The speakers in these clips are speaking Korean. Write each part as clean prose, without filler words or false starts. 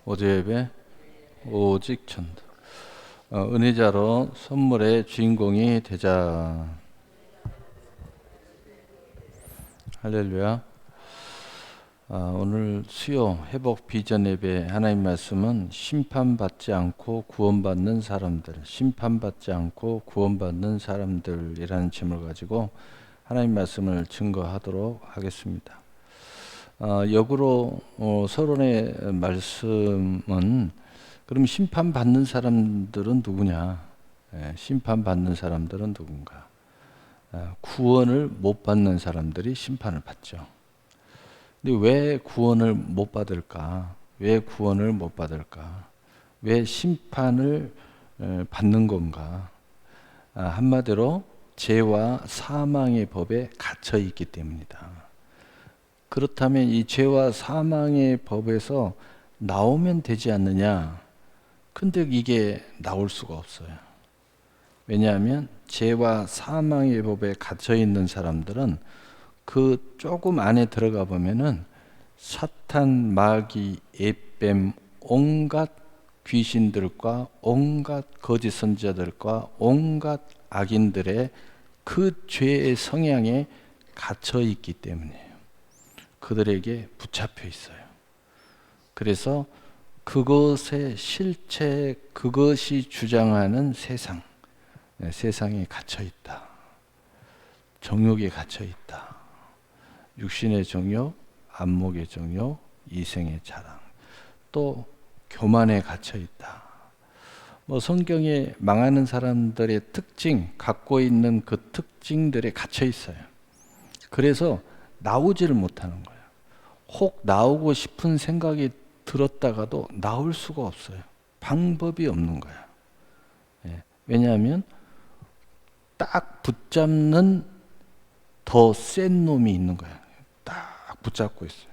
어제 예배 오직 전도. 은혜자로 선물의 주인공이 되자. 할렐루야. 오늘 수요 회복 비전 예배 하나님 말씀은 심판받지 않고 구원받는 사람들, 심판받지 않고 구원받는 사람들이라는 제목을 가지고 하나님 말씀을 증거하도록 하겠습니다. 역으로 서론의 말씀은 그럼 심판받는 사람들은 누구냐? 심판받는 사람들은 누군가? 구원을 못 받는 사람들이 심판을 받죠. 근데 왜 구원을 못 받을까? 왜 구원을 못 받을까? 왜 심판을 받는 건가? 한마디로 죄와 사망의 법에 갇혀 있기 때문이다. 그렇다면 이 죄와 사망의 법에서 나오면 되지 않느냐? 근데 이게 나올 수가 없어요. 왜냐하면 죄와 사망의 법에 갇혀 있는 사람들은 그 조금 안에 들어가 보면은 사탄, 마귀, 앱뱀, 온갖 귀신들과 온갖 거짓 선지자들과 온갖 악인들의 그 죄의 성향에 갇혀 있기 때문이에요. 그들에게 붙잡혀 있어요. 그래서 그것의 실체, 그것이 주장하는 세상, 세상에 갇혀 있다. 정욕에 갇혀 있다. 육신의 정욕, 안목의 정욕, 이생의 자랑, 또 교만에 갇혀 있다. 성경에 망하는 사람들의 특징, 갖고 있는 그 특징들에 갇혀 있어요. 그래서 나오지를 못하는 거예요. 혹 나오고 싶은 생각이 들었다가도 나올 수가 없어요. 방법이 없는 거야. 왜냐하면 딱 붙잡는 더 센 놈이 있는 거야. 딱 붙잡고 있어요.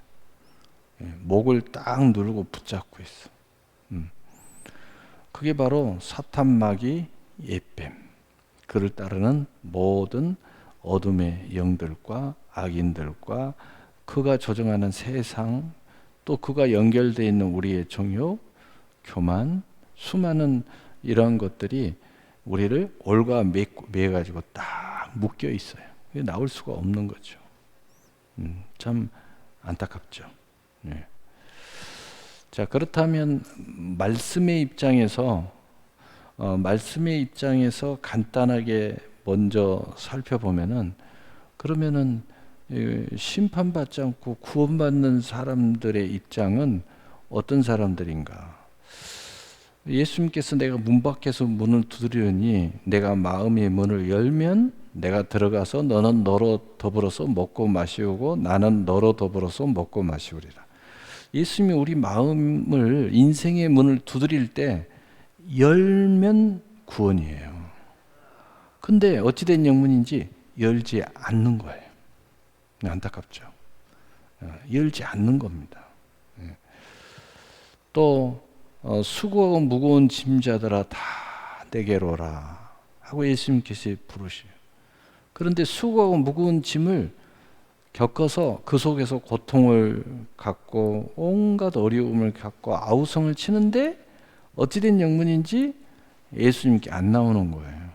목을 딱 누르고 붙잡고 있어. 그게 바로 사탄, 마귀, 옅뱀, 그를 따르는 모든 어둠의 영들과 악인들과 그가 조정하는 세상, 또 그가 연결되어 있는 우리의 정욕, 교만, 수많은 이러한 것들이 우리를 올가 매가지고 딱 묶여 있어요. 나올 수가 없는 거죠. 참 안타깝죠. 네. 자, 그렇다면 말씀의 입장에서 간단하게 먼저 살펴보면은, 그러면은 심판받지 않고 구원받는 사람들의 입장은 어떤 사람들인가? 예수님께서 내가 문 밖에서 문을 두드리니 내가 마음의 문을 열면 내가 들어가서 너는 너로 더불어서 먹고 마시고 나는 너로 더불어서 먹고 마시우리라. 예수님이 우리 마음을, 인생의 문을 두드릴 때 열면 구원이에요. 근데 어찌된 영문인지 열지 않는 거예요. 안타깝죠. 열지 않는 겁니다. 또 수고하고 무거운 짐자들아 다 내게로 오라 하고 예수님께서 부르시요. 그런데 수고하고 무거운 짐을 겪어서 그 속에서 고통을 갖고 온갖 어려움을 갖고 아우성을 치는데 어찌된 영문인지 예수님께 안 나오는 거예요.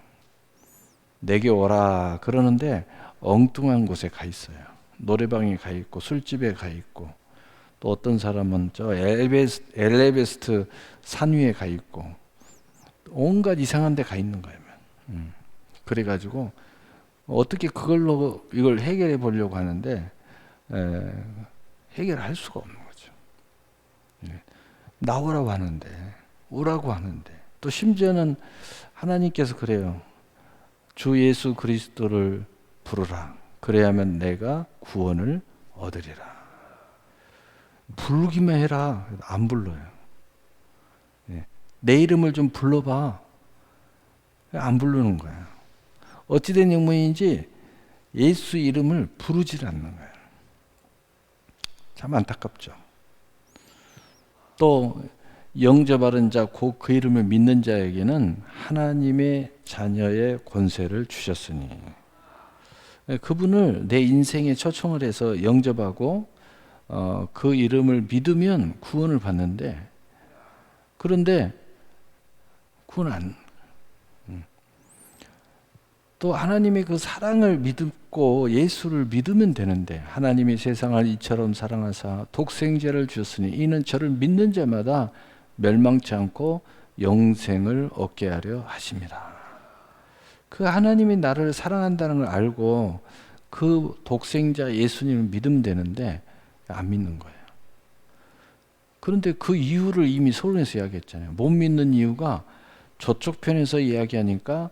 내게 오라 그러는데 엉뚱한 곳에 가 있어요. 노래방에 가 있고 술집에 가 있고, 또 어떤 사람은 저 엘레베스트 산 위에 가 있고 온갖 이상한 데 가 있는 거예요. 그래가지고 어떻게 그걸로 이걸 해결해 보려고 하는데 해결할 수가 없는 거죠. 나오라고 하는데, 오라고 하는데, 또 심지어는 하나님께서 그래요. 주 예수 그리스도를 부르라. 그래야만 내가 구원을 얻으리라. 부르기만 해라. 안 불러요. 내 이름을 좀 불러봐. 안 부르는 거야. 어찌된 영문인지 예수 이름을 부르질 않는 거예요. 참 안타깝죠. 또 영접하는 자, 곧 그 이름을 믿는 자에게는 하나님의 자녀의 권세를 주셨으니, 그분을 내 인생에 초청을 해서 영접하고 그 이름을 믿으면 구원을 받는데 그런데 그건 또 하나님의 그 사랑을 믿고 예수를 믿으면 되는데, 하나님이 세상을 이처럼 사랑하사 독생자를 주셨으니 이는 저를 믿는 자마다 멸망치 않고 영생을 얻게 하려 하심이라. 그 하나님이 나를 사랑한다는 걸 알고 그 독생자 예수님을 믿으면 되는데 안 믿는 거예요. 그런데 그 이유를 이미 서론에서 이야기했잖아요. 못 믿는 이유가 저쪽 편에서 이야기하니까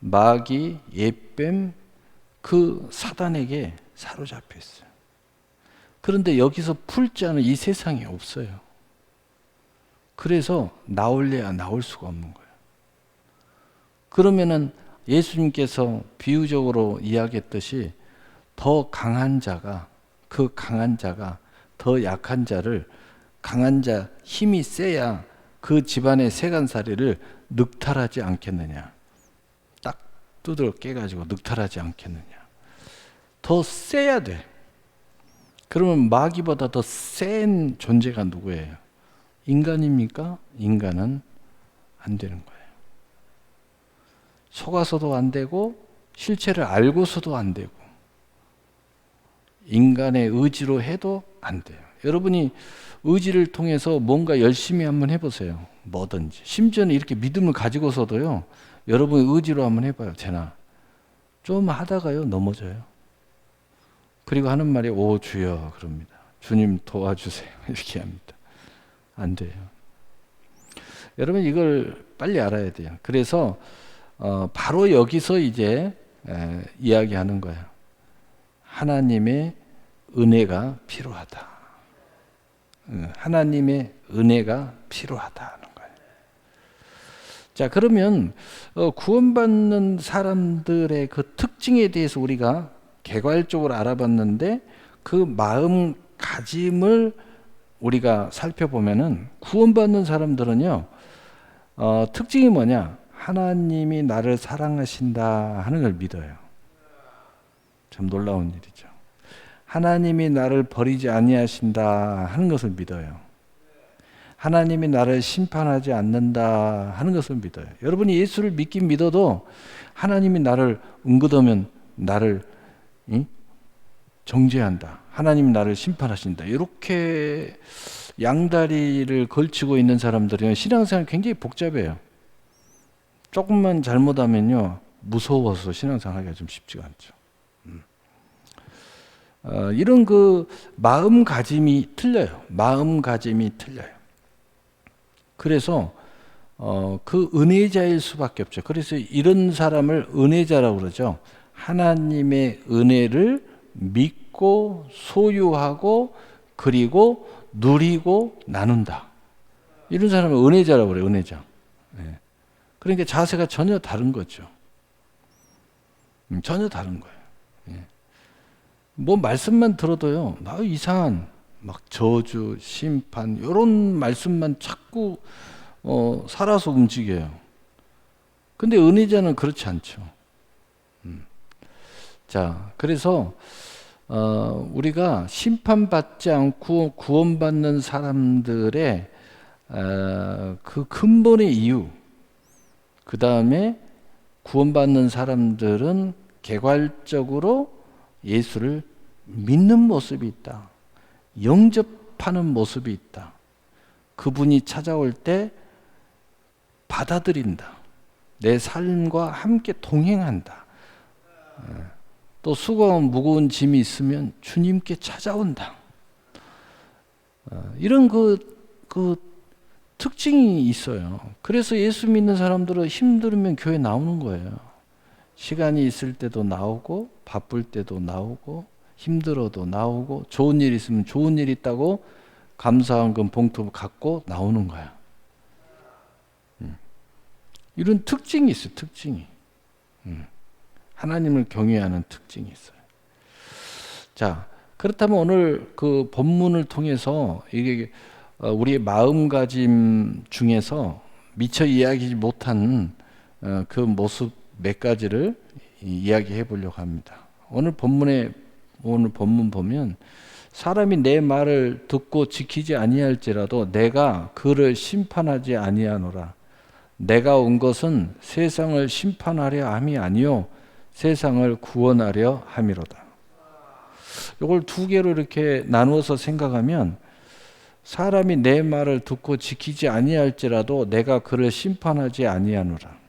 마귀, 옛뱀, 그 사단에게 사로잡혀 있어요. 그런데 여기서 풀 자는 이 세상에 없어요. 그래서 나올래야 나올 수가 없는 거예요. 그러면은 예수님께서 비유적으로 이야기했듯이 더 강한 자가, 그 강한 자가 더 약한 자를, 강한 자 힘이 세야 그 집안의 세간살이를 늑탈하지 않겠느냐. 딱 두들겨 깨가지고 늑탈하지 않겠느냐. 더 세야 돼. 그러면 마귀보다 더 센 존재가 누구예요? 인간입니까? 인간은 안 되는 거예요. 속아서도 안 되고 실체를 알고서도 안 되고 인간의 의지로 해도 안 돼요. 여러분이 의지를 통해서 뭔가 열심히 한번 해보세요. 뭐든지. 심지어는 이렇게 믿음을 가지고서도요. 여러분의 의지로 한번 해봐요. 되나? 좀 하다가요. 넘어져요. 그리고 하는 말이 오 주여 그럽니다. 주님 도와주세요. 이렇게 합니다. 안 돼요. 여러분 이걸 빨리 알아야 돼요. 그래서 바로 여기서 이제 이야기하는 거예요. 하나님의 은혜가 필요하다. 하나님의 은혜가 필요하다는 거예요. 자, 그러면 구원받는 사람들의 그 특징에 대해서 우리가 개괄적으로 알아봤는데 그 마음가짐을 우리가 살펴보면은 구원받는 사람들은요, 특징이 뭐냐? 하나님이 나를 사랑하신다 하는 걸 믿어요. 참 놀라운 일이죠. 하나님이 나를 버리지 아니하신다 하는 것을 믿어요. 하나님이 나를 심판하지 않는다 하는 것을 믿어요. 여러분이 예수를 믿긴 믿어도 하나님이 나를 은근하면 나를 정죄한다. 하나님이 나를 심판하신다. 이렇게 양다리를 걸치고 있는 사람들은 신앙생활이 굉장히 복잡해요. 조금만 잘못하면요 무서워서 신앙생활하기가 좀 쉽지가 않죠. 이런 그 마음가짐이 틀려요. 마음가짐이 틀려요. 그래서 그 은혜자일 수밖에 없죠. 그래서 이런 사람을 은혜자라고 그러죠. 하나님의 은혜를 믿고 소유하고 그리고 누리고 나눈다. 이런 사람을 은혜자라고 그래요. 은혜자. 네. 그러니까 자세가 전혀 다른 거죠. 전혀 다른 거예요. 네. 뭐 말씀만 들어도요. 나 이상한 막 저주, 심판 이런 말씀만 자꾸 살아서 움직여요. 근데 은혜자는 그렇지 않죠. 자, 그래서 우리가 심판받지 않고 구원받는 사람들의 그 근본의 이유, 그 다음에 구원받는 사람들은 개괄적으로 예수를 믿는 모습이 있다. 영접하는 모습이 있다. 그분이 찾아올 때 받아들인다. 내 삶과 함께 동행한다. 또 수고하고 무거운 짐이 있으면 주님께 찾아온다. 이런 그 특징이 있어요. 그래서 예수 믿는 사람들은 힘들면 교회 나오는 거예요. 시간이 있을 때도 나오고 바쁠 때도 나오고 힘들어도 나오고 좋은 일 있으면 좋은 일 있다고 감사한금 봉투 갖고 나오는 거야. 이런 특징이 있어요. 특징이. 하나님을 경외하는 특징이 있어요. 자, 그렇다면 오늘 그 본문을 통해서 이게 우리의 마음가짐 중에서 미처 이야기하지 못한 그 모습 몇 가지를 이야기해 보려고 합니다. 오늘 본문 보면 사람이 내 말을 듣고 지키지 아니할지라도 내가 그를 심판하지 아니하노라. 내가 온 것은 세상을 심판하려 함이 아니요 세상을 구원하려 함이로다. 이걸 두 개로 이렇게 나누어서 생각하면 사람이 내 말을 듣고 지키지 아니할지라도 내가 그를 심판하지 아니하노라.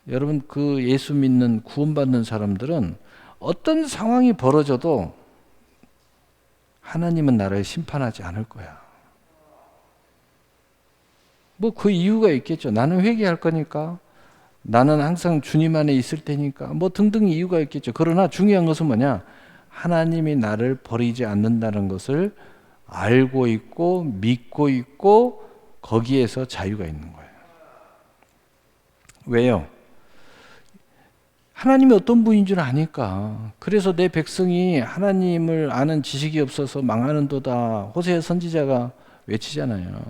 여러분, 그 예수 믿는 구원받는 사람들은 어떤 상황이 벌어져도 하나님은 나를 심판하지 않을 거야. 뭐 그 이유가 있겠죠. 나는 회개할 거니까, 나는 항상 주님 안에 있을 테니까, 뭐 등등 이유가 있겠죠. 그러나 중요한 것은 뭐냐? 하나님이 나를 버리지 않는다는 것을 알고 있고 믿고 있고 거기에서 자유가 있는 거예요. 왜요? 하나님이 어떤 분인 줄 아니까. 그래서 내 백성이 하나님을 아는 지식이 없어서 망하는도다. 호세아 선지자가 외치잖아요.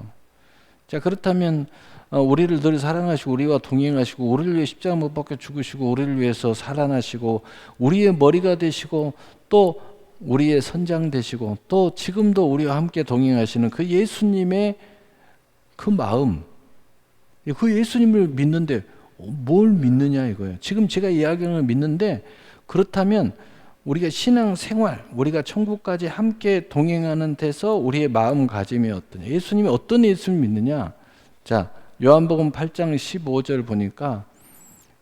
자, 그렇다면 우리를 늘 사랑하시고 우리와 동행하시고 우리를 위해 십자가 못 박혀 죽으시고 우리를 위해서 살아나시고 우리의 머리가 되시고 또 우리의 선장 되시고 또 지금도 우리와 함께 동행하시는 그 예수님의 그 마음, 그 예수님을 믿는데 뭘 믿느냐 이거예요. 지금 제가 이야기하는 걸 믿는데, 그렇다면 우리가 신앙 생활, 우리가 천국까지 함께 동행하는 데서 우리의 마음가짐이 어떠냐, 예수님이 어떤 예수님을 믿느냐. 자, 요한복음 8장 15절 보니까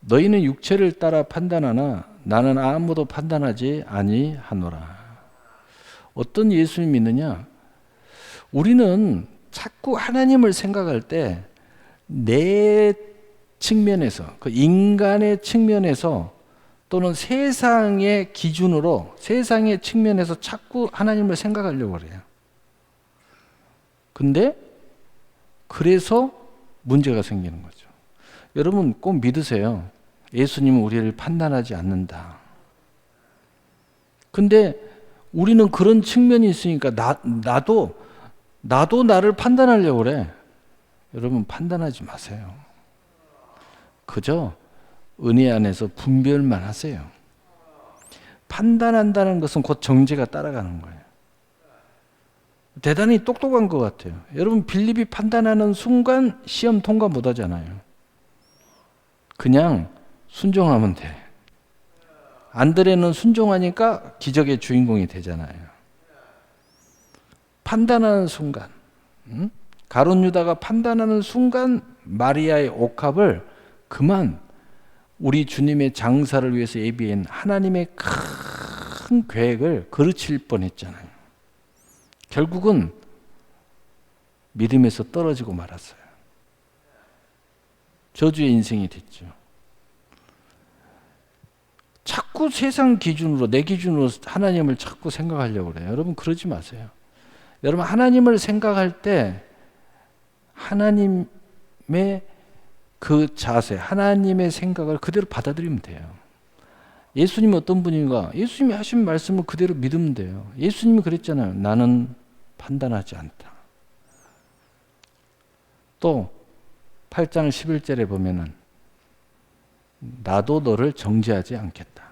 너희는 육체를 따라 판단하나 나는 아무도 판단하지 아니하노라. 어떤 예수님 믿느냐? 우리는 자꾸 하나님을 생각할 때 내 측면에서, 그 인간의 측면에서 또는 세상의 기준으로, 세상의 측면에서 자꾸 하나님을 생각하려고 그래요. 근데 그래서 문제가 생기는 거죠. 여러분 꼭 믿으세요. 예수님은 우리를 판단하지 않는다. 근데 우리는 그런 측면이 있으니까 나도 나를 판단하려고 그래. 여러분 판단하지 마세요. 그저 은혜 안에서 분별만 하세요. 판단한다는 것은 곧 정죄가 따라가는 거예요. 대단히 똑똑한 것 같아요. 여러분 빌립이 판단하는 순간 시험 통과 못 하잖아요. 그냥 순종하면 돼. 안드레는 순종하니까 기적의 주인공이 되잖아요. 판단하는 순간, 가룟 유다가 판단하는 순간 마리아의 옥합을 그만 우리 주님의 장사를 위해서 예비한 하나님의 큰 계획을 그르칠 뻔했잖아요. 결국은 믿음에서 떨어지고 말았어요. 저주의 인생이 됐죠. 자꾸 세상 기준으로, 내 기준으로 하나님을 자꾸 생각하려고 그래요. 여러분 그러지 마세요. 여러분 하나님을 생각할 때 하나님의 그 자세, 하나님의 생각을 그대로 받아들이면 돼요. 예수님이 어떤 분인가? 예수님이 하신 말씀을 그대로 믿으면 돼요. 예수님이 그랬잖아요. 나는 판단하지 않다. 또 8장 11절에 보면은 나도 너를 정죄하지 않겠다.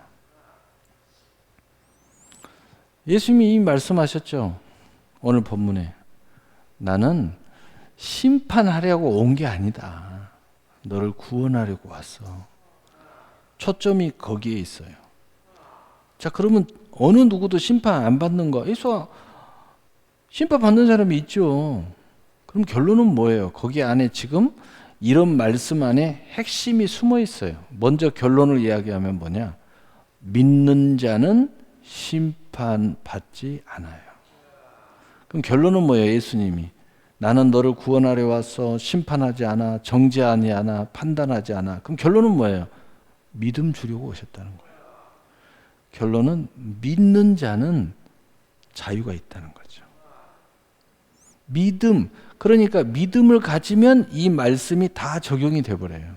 예수님이 이 말씀하셨죠. 오늘 본문에 나는 심판하려고 온 게 아니다. 너를 구원하려고 왔어. 초점이 거기에 있어요. 자, 그러면 어느 누구도 심판 안 받는 거? 예수가 심판 받는 사람이 있죠. 그럼 결론은 뭐예요? 거기 안에 지금 이런 말씀 안에 핵심이 숨어 있어요. 먼저 결론을 이야기하면 뭐냐? 믿는 자는 심판받지 않아요. 그럼 결론은 뭐예요? 예수님이 나는 너를 구원하려 왔어. 심판하지 않아. 정죄하지 않아. 판단하지 않아. 그럼 결론은 뭐예요? 믿음 주려고 오셨다는 거예요. 결론은 믿는 자는 자유가 있다는 거죠. 믿음, 그러니까 믿음을 가지면 이 말씀이 다 적용이 돼버려요.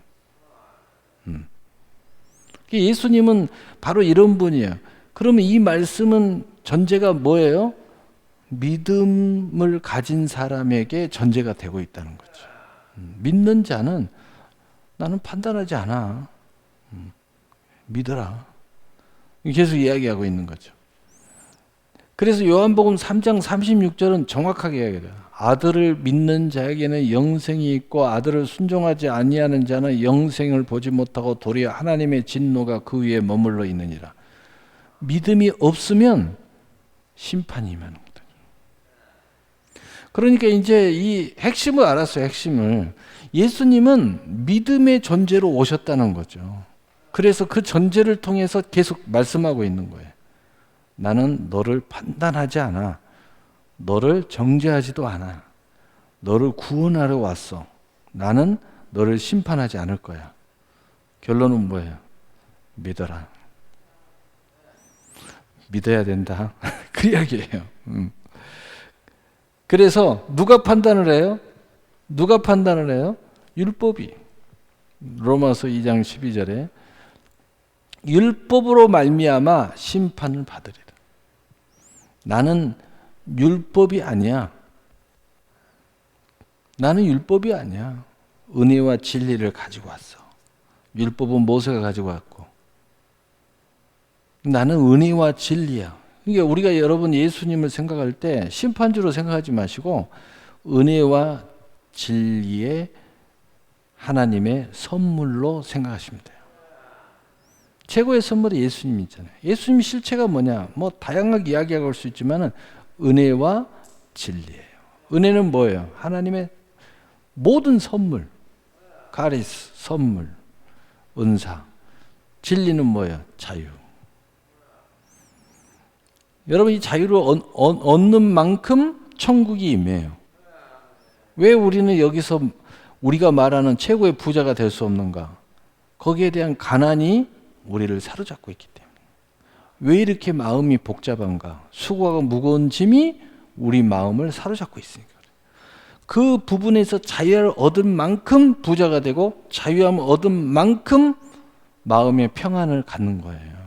예수님은 바로 이런 분이에요. 그러면 이 말씀은 전제가 뭐예요? 믿음을 가진 사람에게 전제가 되고 있다는 거죠. 믿는 자는 나는 판단하지 않아. 믿어라. 계속 이야기하고 있는 거죠. 그래서 요한복음 3장 36절은 정확하게 이야기해요. 아들을 믿는 자에게는 영생이 있고 아들을 순종하지 아니하는 자는 영생을 보지 못하고 도리어 하나님의 진노가 그 위에 머물러 있느니라. 믿음이 없으면 심판이 임하는 거다. 그러니까 이제 이 핵심을 알았어요. 핵심을. 예수님은 믿음의 존재로 오셨다는 거죠. 그래서 그 존재를 통해서 계속 말씀하고 있는 거예요. 나는 너를 판단하지 않아. 너를 정죄하지도 않아. 너를 구원하러 왔어. 나는 너를 심판하지 않을 거야. 결론은 뭐예요? 믿어라. 믿어야 된다. 그 이야기예요. 그래서 누가 판단을 해요? 누가 판단을 해요? 율법이. 로마서 2장 12절에 율법으로 말미암아 심판을 받으리라. 나는 율법이 아니야. 나는 율법이 아니야. 은혜와 진리를 가지고 왔어. 율법은 모세가 가지고 왔고 나는 은혜와 진리야. 그러니까 우리가 여러분 예수님을 생각할 때 심판주로 생각하지 마시고 은혜와 진리의 하나님의 선물로 생각하시면 돼요. 최고의 선물이 예수님이잖아요. 예수님 실체가 뭐냐? 뭐 다양하게 이야기할 수 있지만은 은혜와 진리예요. 은혜는 뭐예요? 하나님의 모든 선물, 가리스, 선물, 은사. 진리는 뭐예요? 자유. 여러분 이 자유를 얻는 만큼 천국이 임해요. 왜 우리는 여기서 우리가 말하는 최고의 부자가 될 수 없는가? 거기에 대한 가난이 우리를 사로잡고 있기 때문에. 왜 이렇게 마음이 복잡한가? 수고하고 무거운 짐이 우리 마음을 사로잡고 있으니까. 그 부분에서 자유를 얻은 만큼 부자가 되고 자유함을 얻은 만큼 마음의 평안을 갖는 거예요.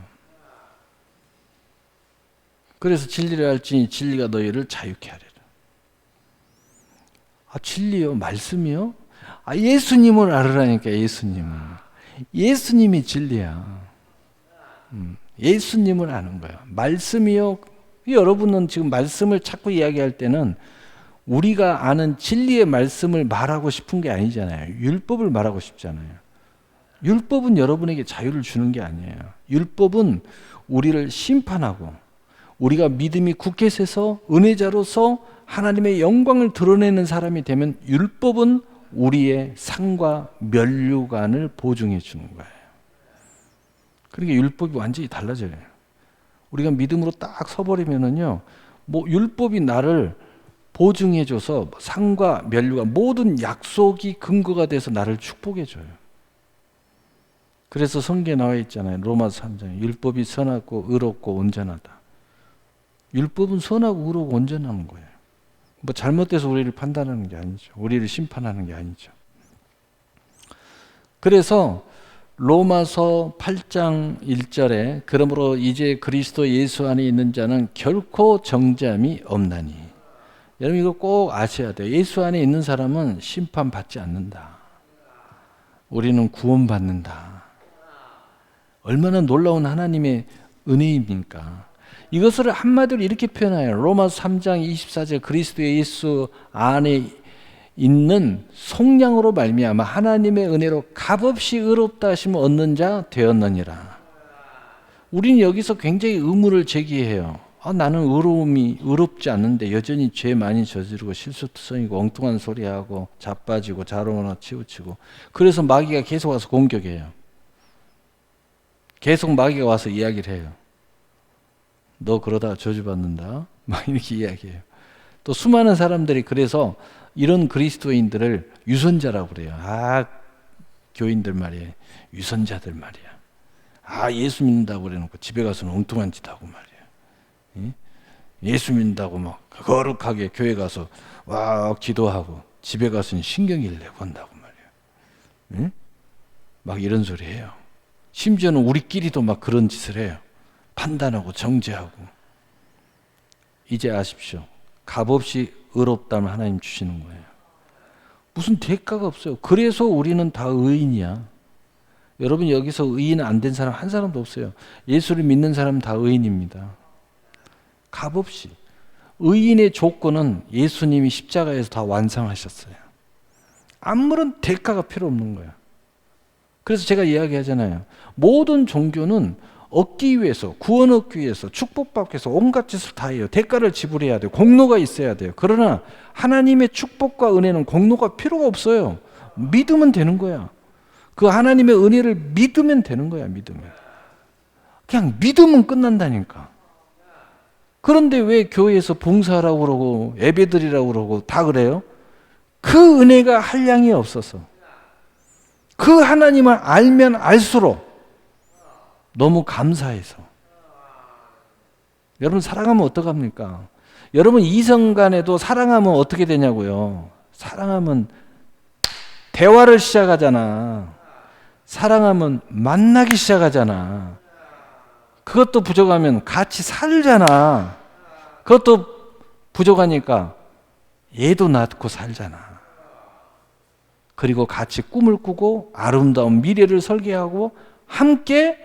그래서 진리를 알지니 진리가 너희를 자유케 하리라. 아, 진리요? 말씀이요? 아, 예수님을 알으라니까. 예수님이 진리야. 예수님을 아는 거야. 말씀이요? 여러분은 지금 말씀을 자꾸 이야기할 때는 우리가 아는 진리의 말씀을 말하고 싶은 게 아니잖아요. 율법을 말하고 싶잖아요. 율법은 여러분에게 자유를 주는 게 아니에요. 율법은 우리를 심판하고 우리가 믿음이 굳게 서서 은혜자로서 하나님의 영광을 드러내는 사람이 되면 율법은 우리의 상과 면류관을 보증해 주는 거예요. 그러니까 율법이 완전히 달라져요. 우리가 믿음으로 딱 서버리면은요, 뭐 율법이 나를 보증해줘서 상과 면류관 모든 약속이 근거가 돼서 나를 축복해줘요. 그래서 성경에 나와 있잖아요. 로마서 3장에 율법이 선하고 의롭고 온전하다. 율법은 선하고 의롭고 온전한 거예요. 뭐 잘못돼서 우리를 판단하는 게 아니죠. 우리를 심판하는 게 아니죠. 그래서 로마서 8장 1절에 그러므로 이제 그리스도 예수 안에 있는 자는 결코 정죄함이 없나니. 여러분 이거 꼭 아셔야 돼요. 예수 안에 있는 사람은 심판받지 않는다. 우리는 구원받는다. 얼마나 놀라운 하나님의 은혜입니까? 이것을 한마디로 이렇게 표현해요. 로마서 3장 24절 그리스도 예수 안에 있는 속량으로 말미암아 하나님의 은혜로 값없이 의롭다 하심을 얻는 자 되었느니라. 우리는 여기서 굉장히 의문을 제기해요. 나는 의롭지 않는데 여전히 죄 많이 저지르고 실수투성이고 엉뚱한 소리하고 자빠지고 자롱하나 치우치고. 그래서 마귀가 계속 와서 공격해요. 계속 마귀가 와서 이야기를 해요. 너 그러다 저주받는다. 막 이렇게 이야기해요. 또 수많은 사람들이 그래서 이런 그리스도인들을 유선자라고 그래요. 교인들 말이에요. 유선자들 말이야. 예수 믿는다고 그래놓고 집에 가서는 엉뚱한 짓 하고 말이야. 예수 믿는다고 막 거룩하게 교회 가서 기도하고 집에 가서는 신경질 내고 한다고 말이야. 막 이런 소리 해요. 심지어는 우리끼리도 막 그런 짓을 해요. 판단하고 정죄하고. 이제 아십시오. 값없이 의롭다면 하나님 주시는 거예요. 무슨 대가가 없어요. 그래서 우리는 다 의인이야. 여러분 여기서 의인 안 된 사람 한 사람도 없어요. 예수를 믿는 사람은 다 의인입니다. 값없이. 의인의 조건은 예수님이 십자가에서 다 완성하셨어요. 아무런 대가가 필요 없는 거야. 그래서 제가 이야기하잖아요. 모든 종교는 얻기 위해서, 구원 얻기 위해서, 축복받기 위해서 온갖 짓을 다 해요. 대가를 지불해야 돼요. 공로가 있어야 돼요. 그러나 하나님의 축복과 은혜는 공로가 필요가 없어요. 믿으면 되는 거야. 그 하나님의 은혜를 믿으면 되는 거야. 믿으면. 그냥 믿으면 끝난다니까. 그런데 왜 교회에서 봉사하라고 그러고 예배드리라고 그러고 다 그래요? 그 은혜가 한량이 없어서. 그 하나님을 알면 알수록 너무 감사해서. 여러분 사랑하면 어떡합니까? 여러분 이성 간에도 사랑하면 어떻게 되냐고요? 사랑하면 대화를 시작하잖아. 사랑하면 만나기 시작하잖아. 그것도 부족하면 같이 살잖아. 그것도 부족하니까 얘도 낳고 살잖아. 그리고 같이 꿈을 꾸고 아름다운 미래를 설계하고 함께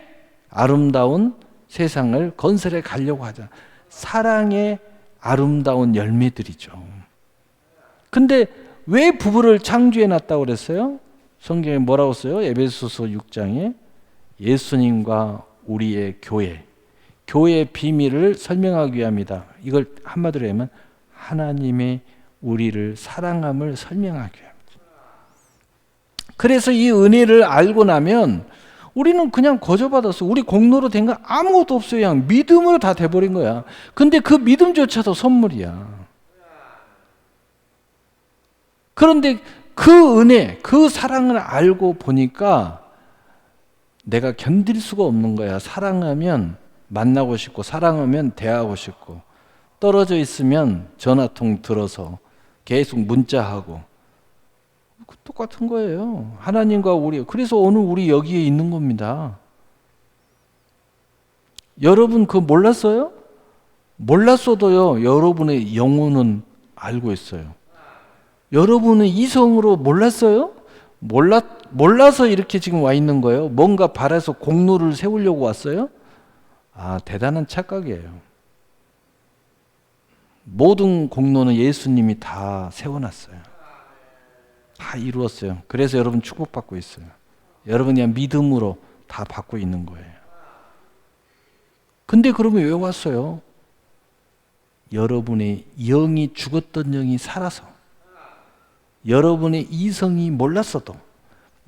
아름다운 세상을 건설해 가려고 하자. 사랑의 아름다운 열매들이죠. 근데 왜 부부를 창조해 놨다고 그랬어요? 성경에 뭐라고 써요? 에베소서 6장에 예수님과 우리의 교회, 교회의 비밀을 설명하기 위함이다. 이걸 한마디로 하면 하나님의 우리를 사랑함을 설명하기 위함이다. 그래서 이 은혜를 알고 나면 우리는 그냥 거저받았어. 우리 공로로 된 거 아무것도 없어요. 그냥 믿음으로 다 돼버린 거야. 근데 그 믿음조차도 선물이야. 그런데 그 은혜, 그 사랑을 알고 보니까 내가 견딜 수가 없는 거야. 사랑하면 만나고 싶고, 사랑하면 대하고 싶고, 떨어져 있으면 전화통 들어서 계속 문자하고. 똑같은 거예요. 하나님과 우리. 그래서 오늘 우리 여기에 있는 겁니다. 여러분 그거 몰랐어요? 몰랐어도요, 여러분의 영혼은 알고 있어요. 여러분은 이성으로 몰랐어요? 몰라서 이렇게 지금 와 있는 거예요. 뭔가 바라서 공로를 세우려고 왔어요? 아, 대단한 착각이에요. 모든 공로는 예수님이 다 세워놨어요. 다 이루었어요. 그래서 여러분 축복받고 있어요. 여러분이 그냥 믿음으로 다 받고 있는 거예요. 근데 그러면 왜 왔어요? 여러분의 영이 죽었던 영이 살아서, 여러분의 이성이 몰랐어도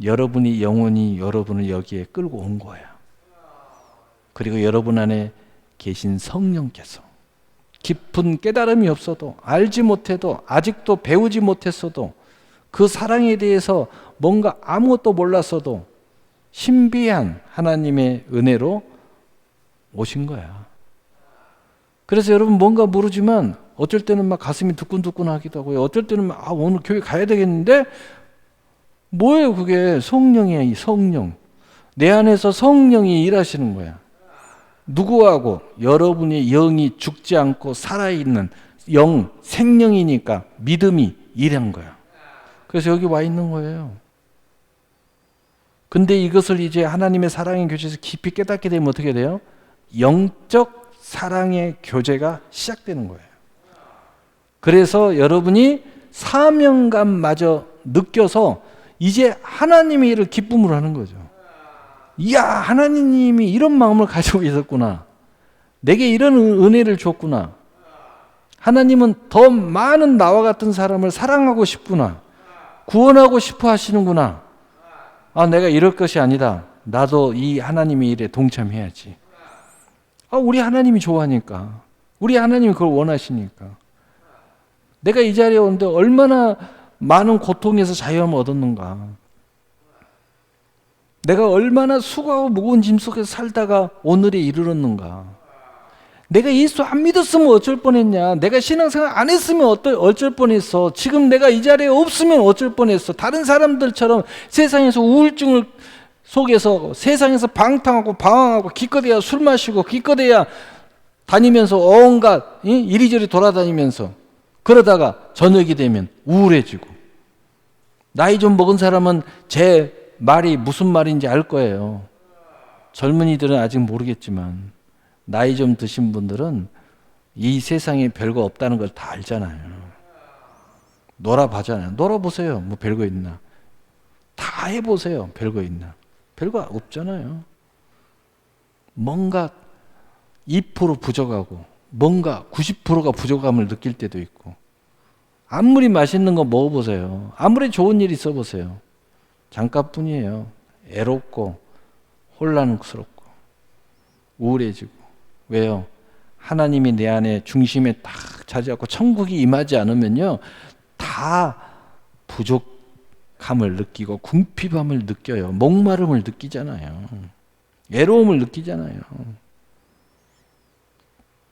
여러분의 영혼이 여러분을 여기에 끌고 온 거예요. 그리고 여러분 안에 계신 성령께서 깊은 깨달음이 없어도, 알지 못해도, 아직도 배우지 못했어도, 그 사랑에 대해서 뭔가 아무것도 몰랐어도 신비한 하나님의 은혜로 오신 거야. 그래서 여러분 뭔가 모르지만 어쩔 때는 막 가슴이 두근두근하기도 하고요. 어쩔 때는 막 오늘 교회 가야 되겠는데, 뭐예요 그게? 성령이에요. 성령. 내 안에서 성령이 일하시는 거야. 누구하고? 여러분의 영이 죽지 않고 살아있는 영, 생명이니까 믿음이 일한 거야. 그래서 여기 와 있는 거예요. 근데 이것을 이제 하나님의 사랑의 교제에서 깊이 깨닫게 되면 어떻게 돼요? 영적 사랑의 교제가 시작되는 거예요. 그래서 여러분이 사명감마저 느껴서 이제 하나님의 일을 기쁨으로 하는 거죠. 이야, 하나님이 이런 마음을 가지고 계셨구나. 내게 이런 은혜를 줬구나. 하나님은 더 많은 나와 같은 사람을 사랑하고 싶구나. 구원하고 싶어 하시는구나. 아, 내가 이럴 것이 아니다. 나도 이 하나님의 일에 동참해야지. 아, 우리 하나님이 좋아하니까. 우리 하나님이 그걸 원하시니까. 내가 이 자리에 오는데 얼마나 많은 고통에서 자유함을 얻었는가. 내가 얼마나 수고하고 무거운 짐 속에서 살다가 오늘에 이르렀는가. 내가 예수 안 믿었으면 어쩔 뻔했냐. 내가 신앙생활 안 했으면 어쩔 뻔했어. 지금 내가 이 자리에 없으면 어쩔 뻔했어. 다른 사람들처럼 세상에서 우울증을 속에서 세상에서 방탕하고 방황하고 기껏해야 술 마시고 기껏해야 다니면서 온갖 이리저리 돌아다니면서 그러다가 저녁이 되면 우울해지고. 나이 좀 먹은 사람은 제 말이 무슨 말인지 알 거예요. 젊은이들은 아직 모르겠지만 나이 좀 드신 분들은 이 세상에 별거 없다는 걸 다 알잖아요. 놀아봐잖아요. 놀아보세요. 뭐 별거 있나? 다 해보세요. 별거 있나? 별거 없잖아요. 뭔가 2% 부족하고 뭔가 90%가 부족함을 느낄 때도 있고, 아무리 맛있는 거 먹어보세요. 아무리 좋은 일 있어보세요. 잠깐뿐이에요. 애롭고 혼란스럽고 우울해지고. 왜요? 하나님이 내 안에 중심에 딱 차지하고 천국이 임하지 않으면요, 다 부족함을 느끼고 궁핍함을 느껴요. 목마름을 느끼잖아요. 외로움을 느끼잖아요.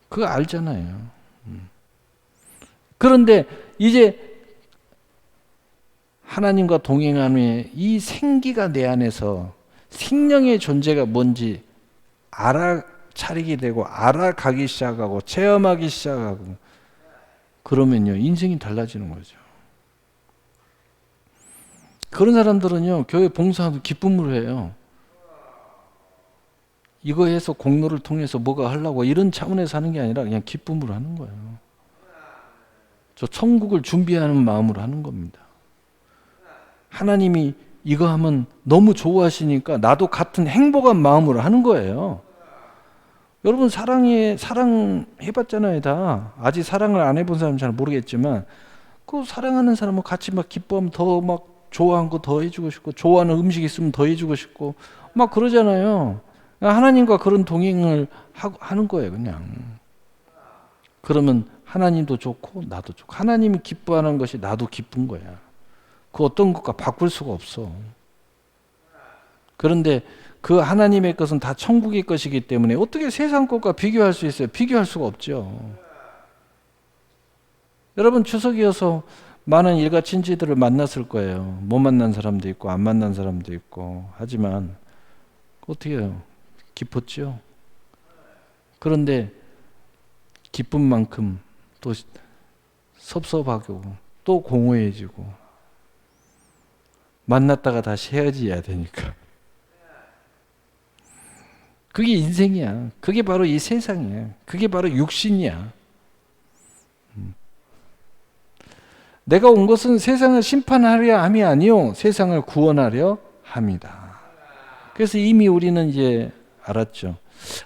그거 알잖아요. 그런데 이제 하나님과 동행함에 이 생기가 내 안에서 생명의 존재가 뭔지 알아차리게 되고 알아가기 시작하고 체험하기 시작하고 그러면요, 인생이 달라지는 거죠. 그런 사람들은요, 교회 봉사하면 기쁨으로 해요. 이거 해서 공로를 통해서 뭐가 하려고 이런 차원에서 하는 게 아니라 그냥 기쁨으로 하는 거예요. 저 천국을 준비하는 마음으로 하는 겁니다. 하나님이 이거 하면 너무 좋아하시니까 나도 같은 행복한 마음으로 하는 거예요. 여러분 사랑 해봤잖아요. 다 아직 사랑을 안 해본 사람은 잘 모르겠지만, 그 사랑하는 사람은 같이 막 기뻐하면 더 막 좋아하는 거 더 해주고 싶고, 좋아하는 음식 있으면 더 해주고 싶고 막 그러잖아요. 하나님과 그런 동행을 하는 거예요. 그냥 그러면 하나님도 좋고 나도 좋고, 하나님이 기뻐하는 것이 나도 기쁜 거야. 그 어떤 것과 바꿀 수가 없어. 그런데 그 하나님의 것은 다 천국의 것이기 때문에 어떻게 세상 것과 비교할 수 있어요? 비교할 수가 없죠. 여러분 추석이어서 많은 일가 친지들을 만났을 거예요. 못 만난 사람도 있고 안 만난 사람도 있고 하지만 어떻게 해요? 기뻤죠. 그런데 기쁜 만큼 또 섭섭하고 또 공허해지고, 만났다가 다시 헤어져야 되니까. 그게 인생이야. 그게 바로 이 세상이야. 그게 바로 육신이야. 내가 온 것은 세상을 심판하려 함이 아니요 세상을 구원하려 함이다. 그래서 이미 우리는 이제 알았죠.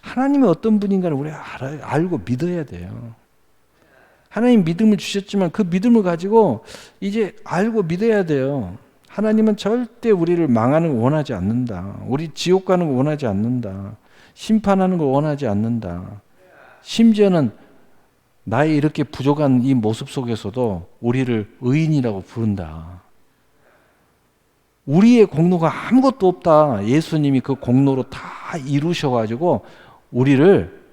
하나님이 어떤 분인가를 우리가 알고 믿어야 돼요. 하나님 믿음을 주셨지만 그 믿음을 가지고 이제 알고 믿어야 돼요. 하나님은 절대 우리를 망하는 걸 원하지 않는다. 우리 지옥 가는 걸 원하지 않는다. 심판하는 걸 원하지 않는다. 심지어는 나의 이렇게 부족한 이 모습 속에서도 우리를 의인이라고 부른다. 우리의 공로가 아무것도 없다. 예수님이 그 공로로 다 이루셔가지고 우리를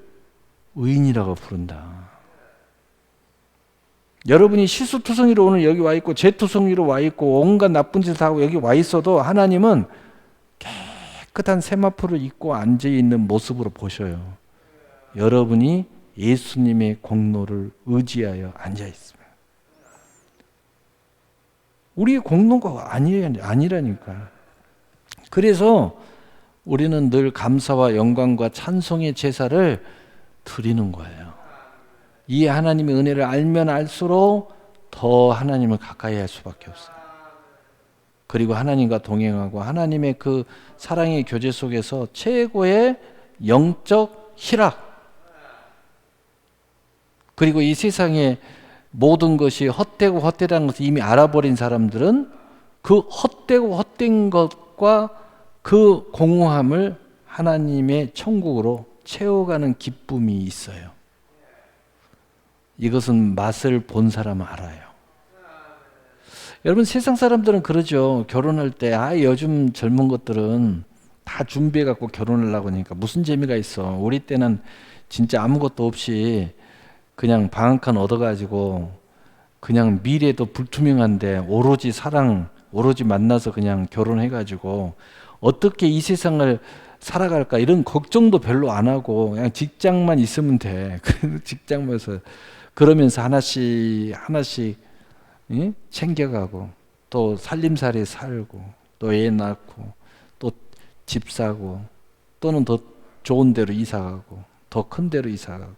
의인이라고 부른다. 여러분이 실수투성이로 오늘 여기 와 있고 죄투성이로 와 있고 온갖 나쁜 짓을 하고 여기 와 있어도 하나님은 깨끗한 세마포를 입고 앉아있는 모습으로 보셔요. 여러분이 예수님의 공로를 의지하여 앉아있습니다. 우리의 공로가 아니라니까. 그래서 우리는 늘 감사와 영광과 찬송의 제사를 드리는 거예요. 이 하나님의 은혜를 알면 알수록 더 하나님을 가까이 할 수밖에 없어요. 그리고 하나님과 동행하고 하나님의 그 사랑의 교제 속에서 최고의 영적 희락, 그리고 이 세상의 모든 것이 헛되고 헛되다는 것을 이미 알아버린 사람들은 그 헛되고 헛된 것과 그 공허함을 하나님의 천국으로 채워가는 기쁨이 있어요. 이것은 맛을 본 사람은 알아요. 여러분 세상 사람들은 그러죠. 결혼할 때 요즘 젊은 것들은 다 준비해 갖고 결혼하려고 하니까 무슨 재미가 있어. 우리 때는 진짜 아무것도 없이 그냥 방 한 칸 얻어가지고 그냥 미래도 불투명한데 오로지 사랑, 오로지 만나서 그냥 결혼해가지고 어떻게 이 세상을 살아갈까 이런 걱정도 별로 안 하고 그냥 직장만 있으면 돼. 직장에서 그러면서 하나씩 챙겨가고 또 살림살이 살고 또 애 낳고 또 집 사고 또는 더 좋은 데로 이사 가고 더 큰 데로 이사 가고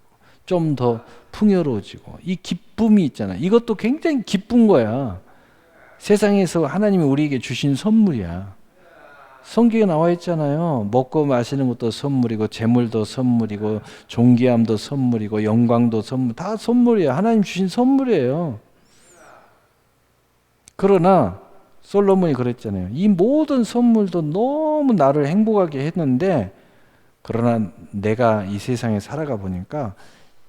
좀 더 풍요로워지고 이 기쁨이 있잖아. 이것도 굉장히 기쁜 거야. 세상에서 하나님이 우리에게 주신 선물이야. 성경에 나와 있잖아요. 먹고 마시는 것도 선물이고 재물도 선물이고 존귀함도 선물이고 영광도 선물, 다 선물이야. 하나님 주신 선물이에요. 그러나 솔로몬이 그랬잖아요. 이 모든 선물도 너무 나를 행복하게 했는데 그러나 내가 이 세상에 살아가 보니까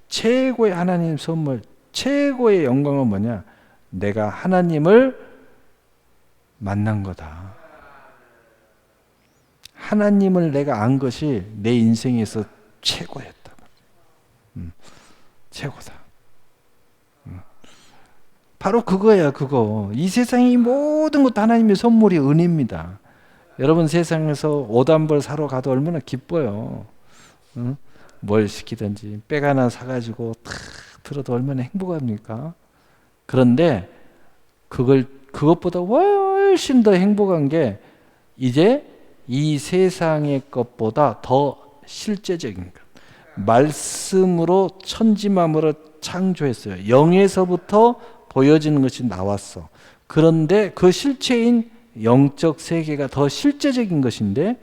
최고의 하나님 선물, 최고의 영광은 뭐냐? 내가 하나님을 만난 거다. 하나님을 내가 안 것이 내 인생에서 최고였다. 최고다. 바로 그거야, 그거. 이 세상의 모든 것도 하나님의 선물이 은혜입니다. 여러분 세상에서 옷 한 벌 사러 가도 얼마나 기뻐요. 뭘 시키든지 백 하나 사가지고 탁 들어도 얼마나 행복합니까? 그런데 그것보다 훨씬 더 행복한 게 이제 이 세상의 것보다 더 실제적인 것. 말씀으로 천지만물을 창조했어요. 영에서부터 보여지는 것이 나왔어. 그런데 그 실체인 영적 세계가 더 실제적인 것인데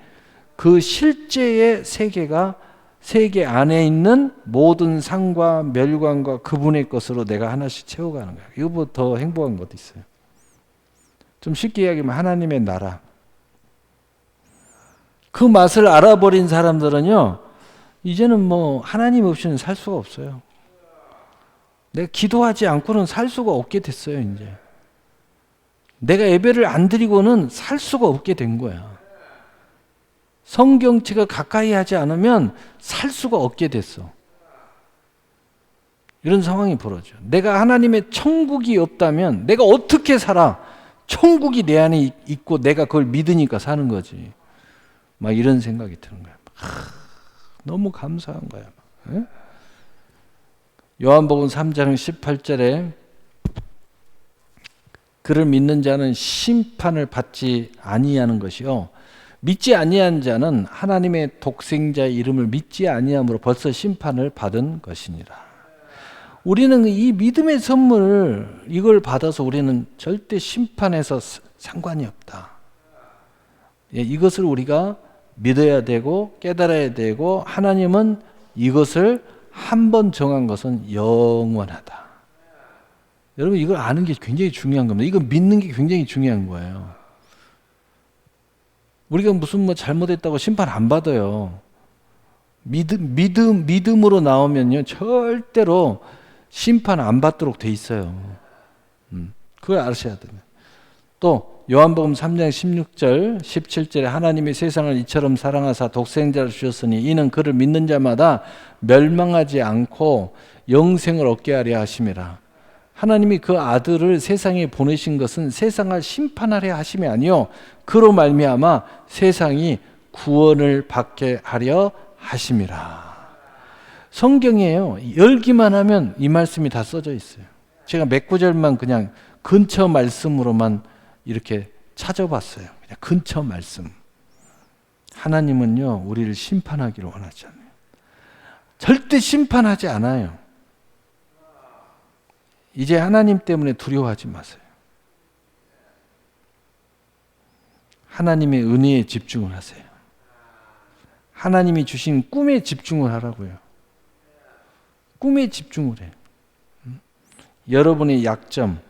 그 실제의 세계가 세계 안에 있는 모든 상과 멸관과 그분의 것으로 내가 하나씩 채워가는 거야. 이거보다 더 행복한 것도 있어요. 좀 쉽게 이야기하면 하나님의 나라. 그 맛을 알아버린 사람들은요, 이제는 뭐 하나님 없이는 살 수가 없어요. 내가 기도하지 않고는 살 수가 없게 됐어요, 이제. 내가 예배를 안 드리고는 살 수가 없게 된 거야. 성경책을 가까이 하지 않으면 살 수가 없게 됐어. 이런 상황이 벌어져. 내가 하나님의 천국이 없다면 내가 어떻게 살아? 천국이 내 안에 있고 내가 그걸 믿으니까 사는 거지. 막 이런 생각이 드는 거야. 너무 감사한 거야. 네? 요한복음 3장 18절에 그를 믿는 자는 심판을 받지 아니하는 것이요 믿지 아니한 자는 하나님의 독생자의 이름을 믿지 아니함으로 벌써 심판을 받은 것이니라. 우리는 이 믿음의 선물 이걸 받아서 우리는 절대 심판에서 상관이 없다. 이것을 우리가 믿어야 되고 깨달아야 되고 하나님은 이것을 한번 정한 것은 영원하다. 여러분 이걸 아는 게 굉장히 중요한 겁니다. 이거 믿는 게 굉장히 중요한 거예요. 우리가 무슨 뭐 잘못했다고 심판 안 받아요. 믿음으로 나오면요 절대로 심판 안 받도록 돼 있어요. 그걸 아셔야 돼요. 또 요한복음 3장 16절 17절에 하나님이 세상을 이처럼 사랑하사 독생자를 주셨으니 이는 그를 믿는 자마다 멸망하지 않고 영생을 얻게 하려 하심이라. 하나님이 그 아들을 세상에 보내신 것은 세상을 심판하려 하심이 아니요 그로 말미암아 세상이 구원을 받게 하려 하심이라. 성경이에요. 열기만 하면 이 말씀이 다 써져 있어요. 제가 몇 구절만 그냥 근처 말씀으로만 이렇게 찾아봤어요. 그냥 근처 말씀. 하나님은요 우리를 심판하기를 원하지 않아요. 절대 심판하지 않아요. 이제 하나님 때문에 두려워하지 마세요. 하나님의 은혜에 집중을 하세요. 하나님이 주신 꿈에 집중을 하라고요. 꿈에 집중을 해. 여러분의 약점,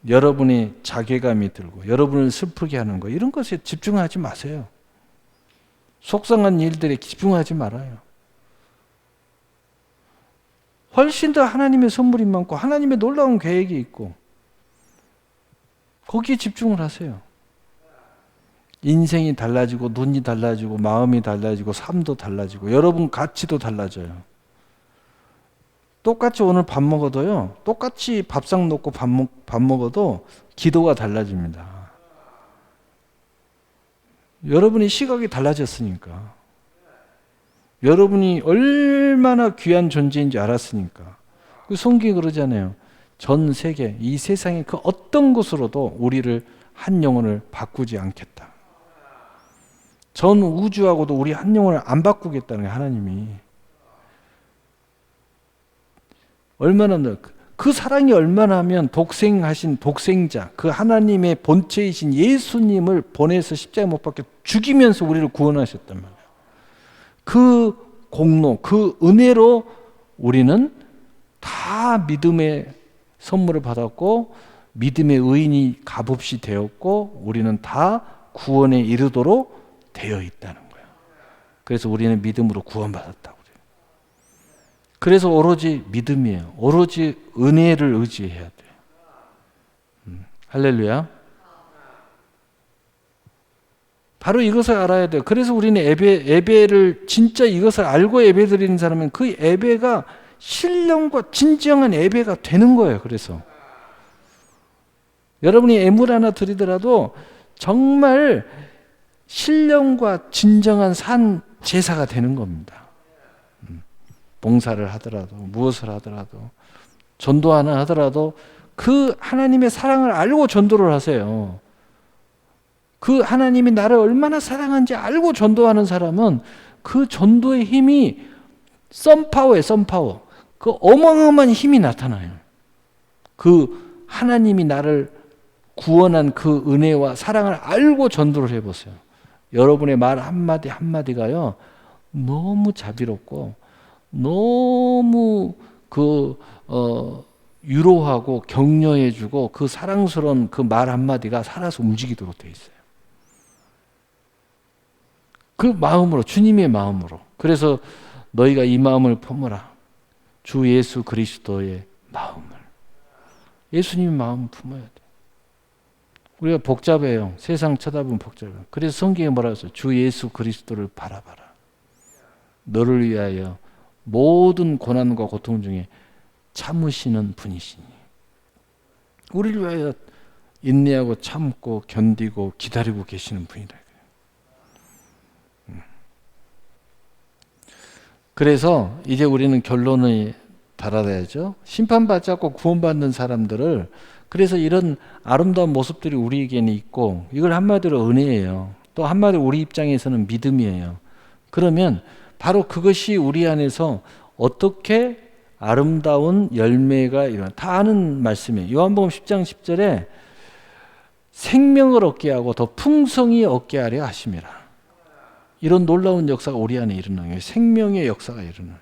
여러분의 자괴감이 들고 여러분을 슬프게 하는 거 이런 것에 집중하지 마세요. 속상한 일들에 집중하지 말아요. 훨씬 더 하나님의 선물이 많고 하나님의 놀라운 계획이 있고 거기에 집중을 하세요. 인생이 달라지고 눈이 달라지고 마음이 달라지고 삶도 달라지고 여러분 가치도 달라져요. 똑같이 오늘 밥 먹어도요. 똑같이 밥상 놓고 밥 먹어도 기도가 달라집니다. 여러분이 시각이 달라졌으니까. 여러분이 얼마나 귀한 존재인지 알았으니까. 그 성경이 그러잖아요. 전 세계, 이 세상의 그 어떤 곳으로도 우리를 한 영혼을 바꾸지 않겠다. 전 우주하고도 우리 한 영혼을 안 바꾸겠다는 게 하나님이. 얼마나 그 사랑이 얼마나 하면 독생하신 독생자, 그 하나님의 본체이신 예수님을 보내서 십자가에 못 박혀 죽이면서 우리를 구원하셨단 말이에요. 그 공로, 그 은혜로 우리는 다 믿음의 선물을 받았고 믿음의 의인이 값없이 되었고 우리는 다 구원에 이르도록 되어 있다는 거예요. 그래서 우리는 믿음으로 구원받았다고 그래요. 그래서 오로지 믿음이에요. 오로지 은혜를 의지해야 돼요. 할렐루야. 바로 이것을 알아야 돼요. 그래서 우리는 예배를 진짜 이것을 알고 예배 드리는 사람은 그 예배가 신령과 진정한 예배가 되는 거예요. 그래서 여러분이 예물 하나 드리더라도 정말 신령과 진정한 산 제사가 되는 겁니다. 봉사를 하더라도 무엇을 하더라도 전도 하나 하더라도 그 하나님의 사랑을 알고 전도를 하세요. 그 하나님이 나를 얼마나 사랑하는지 알고 전도하는 사람은 그 전도의 힘이 썬파워예요. 썬파워. 그 어마어마한 힘이 나타나요. 그 하나님이 나를 구원한 그 은혜와 사랑을 알고 전도를 해보세요. 여러분의 말 한마디 한마디가요 너무 자비롭고 너무 위로하고 격려해주고 그 사랑스러운 그 말 한마디가 살아서 움직이도록 돼 있어요. 그 마음으로, 주님의 마음으로. 그래서 너희가 이 마음을 품으라. 주 예수 그리스도의 마음을. 예수님의 마음을 품어야 돼. 우리가 복잡해요. 세상 쳐다보면 복잡해요. 그래서 성경에 뭐라고 했어요? 주 예수 그리스도를 바라봐라. 너를 위하여 모든 고난과 고통 중에 참으시는 분이시니. 우리를 위하여 인내하고 참고 견디고 기다리고 계시는 분이다. 그래서 이제 우리는 결론을 달아야죠. 심판받지 않고 구원받는 사람들을, 그래서 이런 아름다운 모습들이 우리에게는 있고, 이걸 한마디로 은혜예요. 또 한마디로 우리 입장에서는 믿음이에요. 그러면 바로 그것이 우리 안에서 어떻게 아름다운 열매가 일어나. 다 아는 말씀이에요. 요한복음 10장 10절에 생명을 얻게 하고 더 풍성히 얻게 하려 하심이라. 이런 놀라운 역사가 우리 안에 일어나는 거예요. 생명의 역사가 일어나요.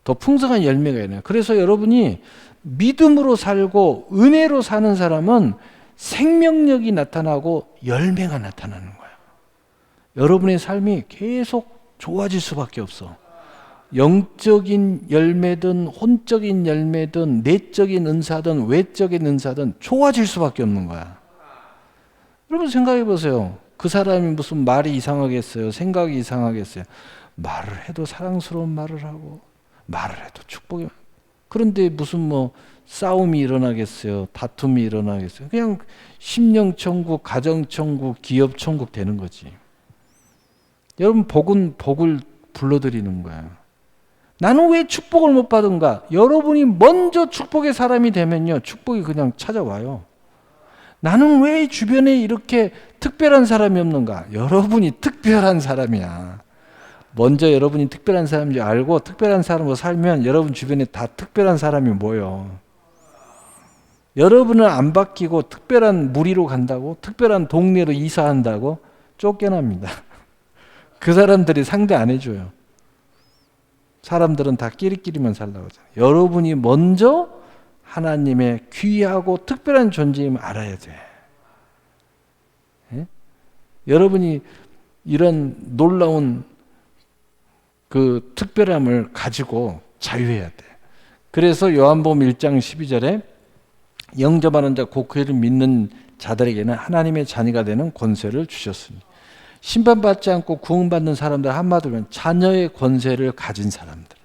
더 풍성한 열매가 일어나요. 그래서 여러분이 믿음으로 살고 은혜로 사는 사람은 생명력이 나타나고 열매가 나타나는 거예요. 여러분의 삶이 계속 좋아질 수밖에 없어. 영적인 열매든 혼적인 열매든 내적인 은사든 외적인 은사든 좋아질 수밖에 없는 거야. 여러분 생각해 보세요. 그 사람이 무슨 말이 이상하겠어요? 생각이 이상하겠어요? 말을 해도 사랑스러운 말을 하고 말을 해도 축복이. 그런데 무슨 뭐 싸움이 일어나겠어요? 다툼이 일어나겠어요? 그냥 심령천국, 가정천국, 기업천국 되는 거지. 여러분 복은 복을 불러들이는 거야. 나는 왜 축복을 못 받은가? 여러분이 먼저 축복의 사람이 되면요 축복이 그냥 찾아와요. 나는 왜 주변에 이렇게 특별한 사람이 없는가? 여러분이 특별한 사람이야. 먼저 여러분이 특별한 사람인지 알고 특별한 사람으로 살면 여러분 주변에 다 특별한 사람이 모여. 여러분은 안 바뀌고 특별한 무리로 간다고, 특별한 동네로 이사한다고 쫓겨납니다. 그 사람들이 상대 안 해줘요. 사람들은 다 끼리끼리만 살라고 하잖아요. 여러분이 먼저 하나님의 귀하고 특별한 존재임을 알아야 돼. 예? 여러분이 이런 놀라운 그 특별함을 가지고 자유해야 돼. 그래서 요한복음 1장 12절에 영접하는 자 곧 그를 믿는 자들에게는 하나님의 자녀가 되는 권세를 주셨으니. 심판받지 않고 구원받는 사람들, 한마디로 자녀의 권세를 가진 사람들.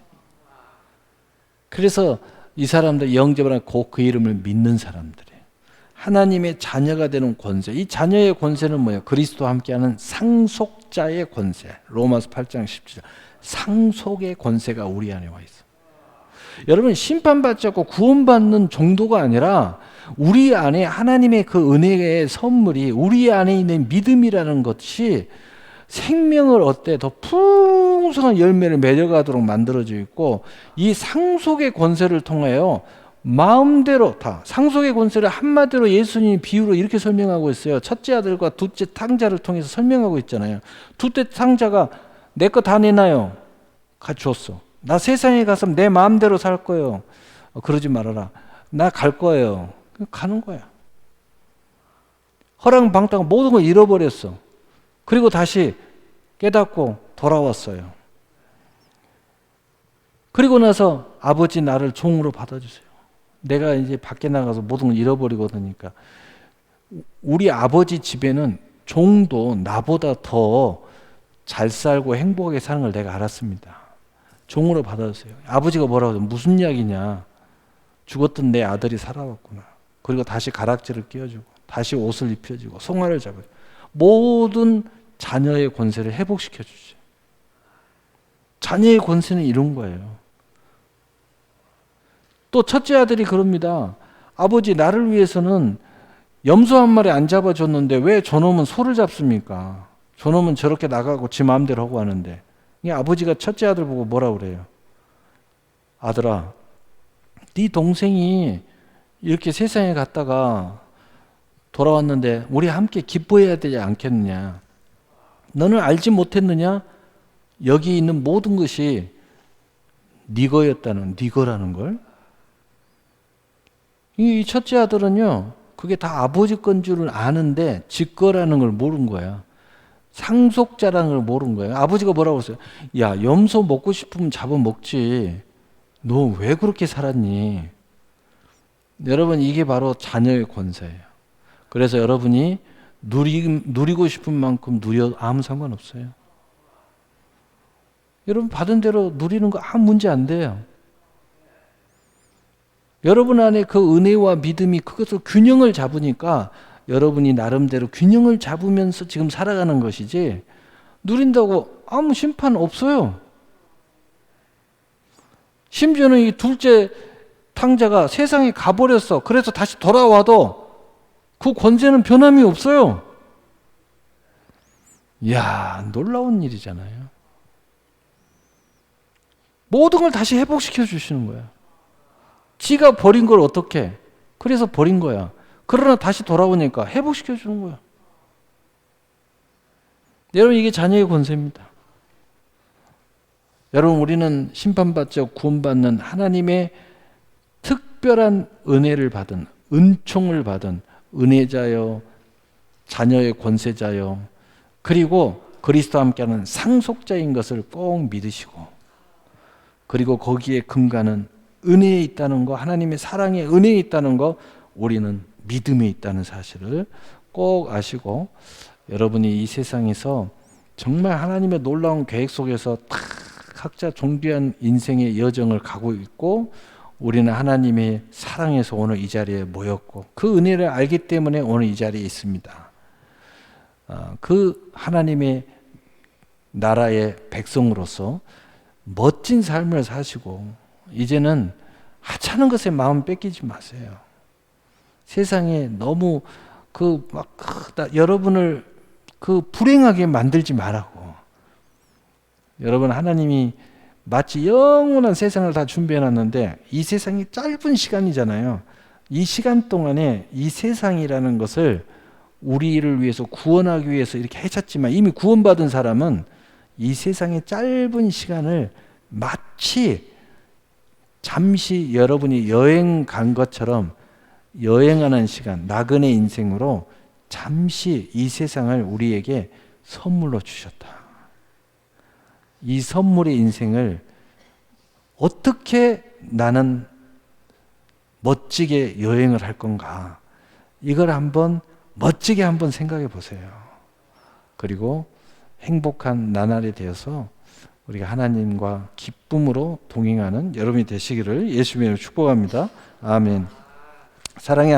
그래서 이 사람들 영접을 하고 곧 그 이름을 믿는 사람들이에요. 하나님의 자녀가 되는 권세. 이 자녀의 권세는 뭐예요? 그리스도와 함께하는 상속자의 권세. 로마서 8장 17절. 상속의 권세가 우리 안에 와 있어요. 여러분 심판받지 않고 구원받는 정도가 아니라 우리 안에 하나님의 그 은혜의 선물이, 우리 안에 있는 믿음이라는 것이 생명을 더 풍성한 열매를 맺어가도록 만들어져 있고, 이 상속의 권세를 통하여 마음대로 다, 상속의 권세를 한마디로 예수님이 비유로 이렇게 설명하고 있어요. 첫째 아들과 둘째 탕자를 통해서 설명하고 있잖아요. 둘째 탕자가 내 거 다 내놔요. 같이 줬어. 나 세상에 가서 내 마음대로 살 거예요. 그러지 말아라. 나 갈 거예요. 가는 거야. 허랑방탕 모든 걸 잃어버렸어. 그리고 다시 깨닫고 돌아왔어요. 그리고 나서 아버지 나를 종으로 받아주세요. 내가 이제 밖에 나가서 모든 걸 잃어버리거든요. 우리 아버지 집에는 종도 나보다 더 잘 살고 행복하게 사는 걸 내가 알았습니다. 종으로 받아주세요. 아버지가 뭐라고 해요? 무슨 이야기냐. 죽었던 내 아들이 살아왔구나. 그리고 다시 가락지를 끼워주고 다시 옷을 입혀주고 송아를 잡아요. 모든 자녀의 권세를 회복시켜 주죠. 자녀의 권세는 이런 거예요. 또 첫째 아들이 그럽니다. 아버지, 나를 위해서는 염소 한 마리 안 잡아줬는데 왜 저놈은 소를 잡습니까? 저놈은 저렇게 나가고 지 마음대로 하고 하는데. 아버지가 첫째 아들 보고 뭐라 그래요? 아들아, 네 동생이 이렇게 세상에 갔다가 돌아왔는데 우리 함께 기뻐해야 되지 않겠느냐? 너는 알지 못했느냐? 여기 있는 모든 것이 네 거라는 걸. 이 첫째 아들은요, 그게 다 아버지 건 줄을 아는데 지 거라는 걸 모른 거야. 상속자라는 걸 모른 거예요. 아버지가 뭐라고 했어요? 야, 염소 먹고 싶으면 잡아먹지. 너 왜 그렇게 살았니? 여러분, 이게 바로 자녀의 권세예요. 그래서 여러분이 누리고 싶은 만큼 누려 아무 상관없어요. 여러분 받은 대로 누리는 거 아무 문제 안 돼요. 여러분 안에 그 은혜와 믿음이 그것을 균형을 잡으니까 여러분이 나름대로 균형을 잡으면서 지금 살아가는 것이지, 누린다고 아무 심판 없어요. 심지어는 이 둘째 탕자가 세상에 가버렸어. 그래서 다시 돌아와도 그 권세는 변함이 없어요. 이야, 놀라운 일이잖아요. 모든 걸 다시 회복시켜 주시는 거야. 지가 버린 걸 어떻게? 그래서 버린 거야. 그러나 다시 돌아오니까 회복시켜 주는 거야. 여러분, 이게 자녀의 권세입니다. 여러분, 우리는 심판받지 않고 구원받는 하나님의 특별한 은혜를 받은, 은총을 받은 은혜자요, 자녀의 권세자요, 그리고 그리스도와 함께하는 상속자인 것을 꼭 믿으시고, 그리고 거기에 근간은 은혜에 있다는 거, 하나님의 사랑에 은혜에 있다는 거, 우리는 믿음에 있다는 사실을 꼭 아시고, 여러분이 이 세상에서 정말 하나님의 놀라운 계획 속에서 각자 존귀한 인생의 여정을 가고 있고, 우리는 하나님의 사랑에서 오늘 이 자리에 모였고 그 은혜를 알기 때문에 오늘 이 자리에 있습니다. 그 하나님의 나라의 백성으로서 멋진 삶을 사시고, 이제는 하찮은 것에 마음 뺏기지 마세요. 세상에 너무 여러분을 불행하게 만들지 말라고. 여러분, 하나님이 마치 영원한 세상을 다 준비해놨는데 이 세상이 짧은 시간이잖아요. 이 시간 동안에 이 세상이라는 것을 우리를 위해서 구원하기 위해서 이렇게 해쳤지만, 이미 구원받은 사람은 이 세상의 짧은 시간을 마치 잠시 여러분이 여행 간 것처럼 여행하는 시간, 나그네 인생으로 잠시 이 세상을 우리에게 선물로 주셨다. 이 선물의 인생을 어떻게 나는 멋지게 여행을 할 건가, 이걸 멋지게 한번 생각해 보세요. 그리고 행복한 나날이 되어서 우리가 하나님과 기쁨으로 동행하는 여러분이 되시기를 예수님의 이름으로 축복합니다. 아멘. 사랑의